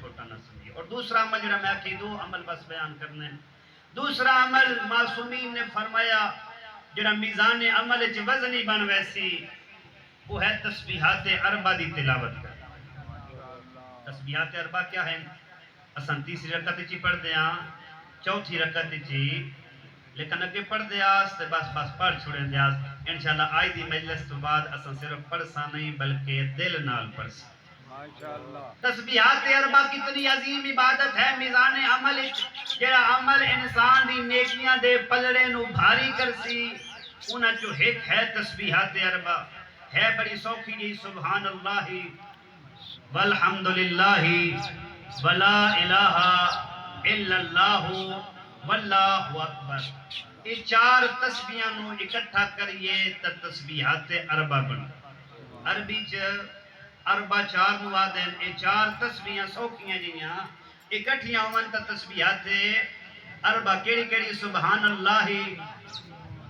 چھوٹا نہ سمجھے۔ اور دوسرا عمل جڑا میں کہ دو عمل بس بیان کرنے، دوسرا عمل معصومین نے فرمایا جڑا میزان عمل وچ وزنی بن ویسی وہ ہے تسبیحات اربع دی تلاوت کر۔ تسبیحات اربع کیا ہے؟ اساں تیسری رکعت وچ پڑھ دیا، چوتھی رکعت وچ، لیکن اگے پڑھ دیا تے بس پڑھ چھوڑیں دیا۔ انشاءاللہ آج دی مجلس تو بعد اساں صرف پڑھسا نہیں بلکہ دل نال پڑھسا۔ تسبیحات اربع کتنی عظیم عبادت ہے میزان عمل، جڑا عمل انسان دی نیکیاں دے پلڑے نو بھاری کرسی، انہاں چوں ایک ہے تسبیحات اربع۔ ہے بڑی سوکھی جی، سبحان اللہ والحمدللہ ولا الہ الا اللہ واللہ اکبر۔ یہ چار تسبیحاں نو اکٹھا کریے تا تسبیحات اربع بن۔ عربی چ اربع چار نو آدن، یہ چار تسبیحاں سوکھیاں جیاں اکٹھیاں ہون تا تسبیحات اربع کیڑی کیڑی؟ سبحان اللہ،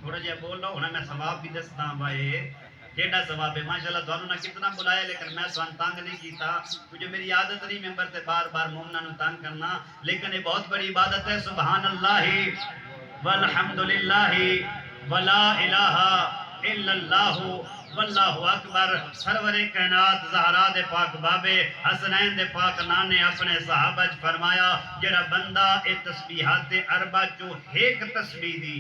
تھوڑا جہا بول رہا ہوں میں ثواب بھی دستا بھائی، کیڑا ثواب ہے ماشاءاللہ۔ تھانوں نہ کتنا بلایا لیکن میں سوان تنگ نہیں کیتا، مجھے میری عادت نہیں ممبر تے بار بار مومناں نو تنگ کرنا، لیکن یہ بہت بڑی عبادت ہے۔ سبحان اللہ والحمدللہ ولا الہ الا اللہ واللہ اکبر۔ سرور کائنات زہرا دے پاک بابے حسنین دے پاک نانے اپنے صحابہ فرمایا جڑا بندہ اے تسبیحات اربع چوں ایک تسبیح دی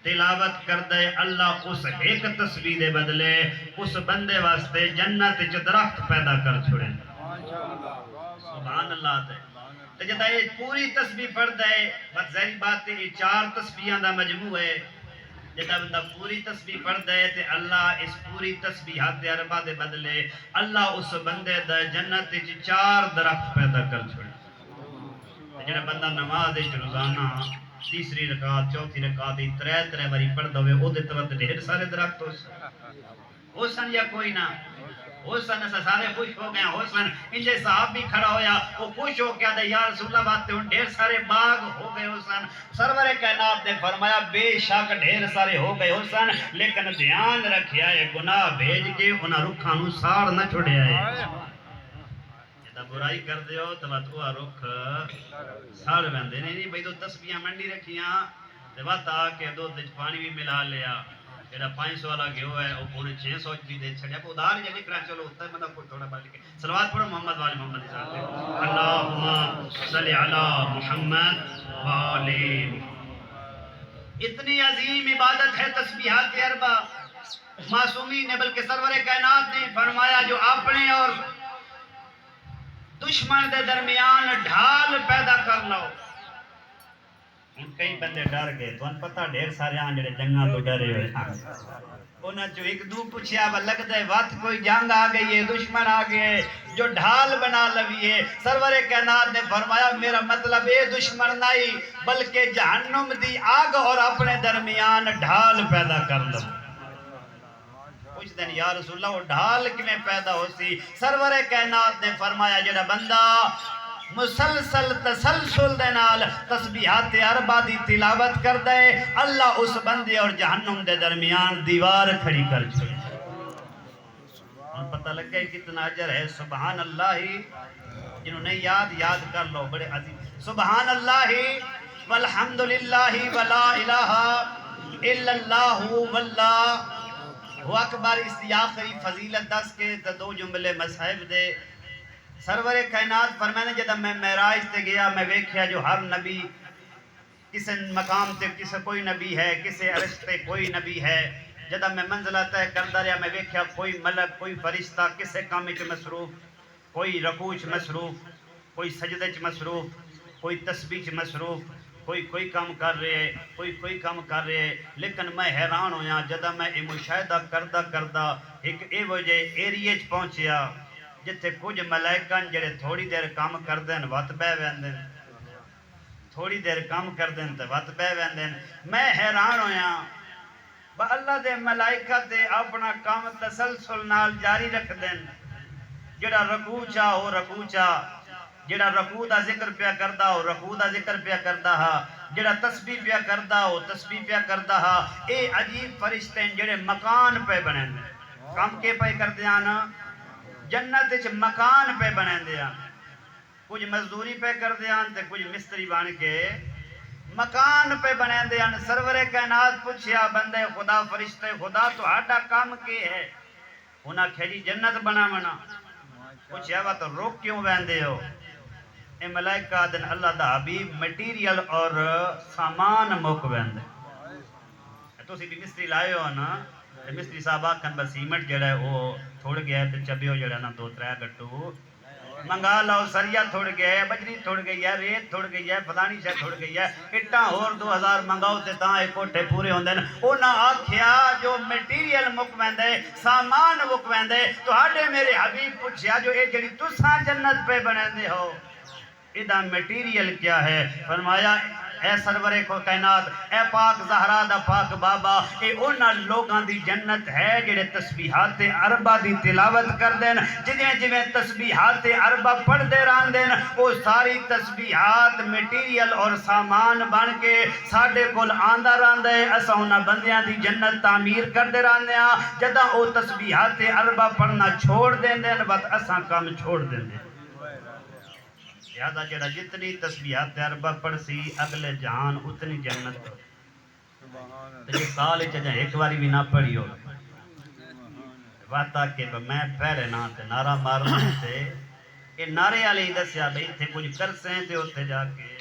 تلاوت کر دے، اللہ اس ایک تسبیح دے بدلے اس بندے واسطے جنت وچ درخت پیدا کر چھوڑے۔ سبحان اللہ تے تے جدا یہ پوری تسبیح پڑھ دے، بس ظاہری بات ہے یہ چار تسبیحاں دا مجموع ہے۔ جدا بندہ پوری تسبیح پڑھ دے تے اللہ اس پوری تسبیحات اربع دے بدلے اللہ اس بندے دا جنت وچ چار درخت پیدا کر چھوڑے۔ جڑا بندہ نماز وچ روزانہ تیسری رکعت چوتھی رکعت ترے باری پڑھدا ہوئے او دے تو ڈھیر سارے درخت ہو سن یا کوئی نہ ہو سن، سارے خوش ہو گئے ہو سن۔ انجے صاحب بھی کھڑا ہویا وہ خوش ہو گیا یا رسول اللہ بات ہن ڈھیر سارے باغ ہو گئے ہو سن۔ سرور کائنات نے فرمایا بے شک ڈھیر سارے ہو گئے ہو سن، لیکن دھیان رکھیا ہے گناہ بھیج کے انہاں رکھاں نو ساڑ نہ چھوڑیا ہے۔ جدا برائی کر دیو تو وہ رکھ ساڑ ویندے نہیں بھئی تو تسبیحاں منڈی رکھیاں تے وقت آ کے دودھ وچ پانی بھی ملا لیا، جڑا 500 والا گھیو ہے وہ پونے 600 دی دے چھڑیا، ادھار جے نکلا چلو اتنا مطلب کوئی تھوڑا بڑھ کے صلوات پڑھو محمد والے محمد صلی اللہم صلی علی محمد والے۔ اتنی عظیم عبادت ہے تسبیحات اربع۔ معصومین نے بلکہ سرور کائنات نے فرمایا جو اپنے اور دشمن دے درمیان ڈھال پیدا کر لو۔ ان کئی بندے ڈر گئے، تو ان پتہ ڈھیر سارے آن جڑے جنگاں تو ڈرے ہوئے انہاں جو ایک دو پوچھیا با لگتا ہے وقت کوئی جنگ آ گئی ہے، دشمن آ گئے جو ڈھال بنا لوی ہے۔ سرور کائنات نے فرمایا میرا مطلب اے دشمن نہیں بلکہ جہنم دی آگ اور اپنے درمیان ڈھال پیدا کر لو۔ پوچھ دیں یا رسول اللہ وہ ڈھال کمیں پیدا ہو سی؟ سرور کائنات نے فرمایا جڑا بندہ مسلسل تسلسل دے نال تسبیحات اربع دی تلاوت کر دے اللہ اس بندے اور جہنم دے درمیان دیوار کھڑی کر چھوڑے۔ پتہ لگ گیا کتنا اجر ہے۔ سبحان اللہ، جنہوں نے یاد کر لو بڑے عظیم۔ سبحان اللہ والحمدللہ ولا الہ الا اللہ واللہ اکبر۔ اس دی آخری فضیلت دس کے دو جملے مصحف دے۔ سرور کائنات فرمانے جدہ میں معراج تے گیا میں ویکھیا جو ہر نبی کسے مقام تے کسے کوئی نبی ہے، کسے عرش تے کوئی نبی ہے۔ جدہ میں منزلہ طے کردا رہیا میں ویکھیا کوئی ملک کوئی فرشتہ کسے کام وچ مصروف، کوئی رکوع وچ مصروف، کوئی سجدے وچ مصروف، کوئی تسبیح وچ مصروف، کوئی کام کر رہے کوئی کام کر رہے۔ لیکن میں حیران ہویا جدہ میں یہ مشاہدہ کردہ ایک اے وجہ ایریے چ پہنچیا جتے کچھ ملائکان جڑے تھوڑی دیر کام کر دیں وقت بے ویندیں، تھوڑی دیر کام کر دیں تو وقت بے ویندیں۔ میں حیران ہویا با اللہ دے ملائکہ تے اپنا کام تسلسل نال جاری رکھ دیں، جڑا رکوع چاہ ہو رکوع چاہ، جڑا رکوع دا ذکر پیا کردہ ہو رکوع دا ذکر پیا کردہ ہا، جڑا تسبیح پیا کردہ ہو تسبیح پیا کردہ ہا۔ اے عجیب فرشتے ہیں جڑے مکان پہ بنے دیں، کام کے پہ کر دیانا جنت وچ مکان پہ بنے دیا۔ کچھ مزدوری پہ کر دیاں تے کچھ مستری بن کے مکان پہ بنے دیاں. سرور کائنات پوچھیا بندے خدا فرشتے خدا تو ہاڈا کام کی ہے؟ انہاں کہا جی جنت بناونا. پوچھیا وا تو روک کیوں ویندے ہو؟ اے ملائکہ دن اللہ دا حبیب میٹیریل اور سامان موک ویندے. تسی بھی مستری لائے ہو نا، مستری صاحب آکھن بس سیمنٹ جڑا ہے وہ تھوڑ گیا ہے تے چبیو جڑا نا 2-3 گٹو منگا لاؤ. سریا تھوڑ گیا ہے، بجری تھوڑ گئی ہے، ریت تھوڑ گئی ہے، فلانی شے تھوڑ گئی ہے، اٹاں اور 2000 منگاؤ تے تاں ایک کوٹھے پورے ہوندے نے. انہاں آکھیا جو میٹیریل مک ویندے سامان مک ویندے تہاڈے میرے حبیب پوچھیا جو اے جڑی تساں جنت پہ بنیندے ہو ادھا میٹیریل کیا ہے؟ فرمایا اے سرور کو کائنات اے پاک زہرا دا پاک بابا اے اونا لوگاں دی جنت ہے جڑے تسبیحات عربہ دی تلاوت کر دین. جویں تسبیحات عربہ پڑھ دے رہن دین وہ ساری تسبیحات میٹیریل اور سامان بن کے ساڑھے کل آندہ رہن دے. اسا اونا بندیاں دی جنت تعمیر کر دے رہن دیا. جدہ او تسبیحات عربہ پڑھنا چھوڑ دین دین بات اسا کام چھوڑ دین دین. لہذا جڑا جتنی تسبیحات عربہ پڑھ سی اگلے جہان اتنی جنت. تو سال چاہاں ایک باری بھی نہ پڑھی ہو واتا کہ میں پہلے نہ تے نعرہ مارنا تے کہ نعرے علی دسیا بھئی تھے کچھ کرسیں تے ہوتے جا کے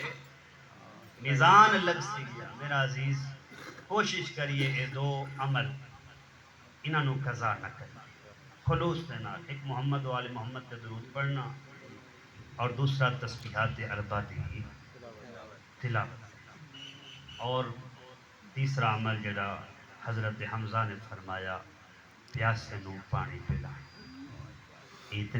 میزان لگ سی گیا. میرا عزیز کوشش کریے اے 2 عمل انہاں نو قضا نہ کریں خلوص دینا. ایک محمد و آل محمد کے درود پڑھنا اور دوسرا تسبیحات عربہ دی تلاوت. اور تیسرا عمل جڑا حضرت حمزہ نے فرمایا پیاسے نو پانی پلانا.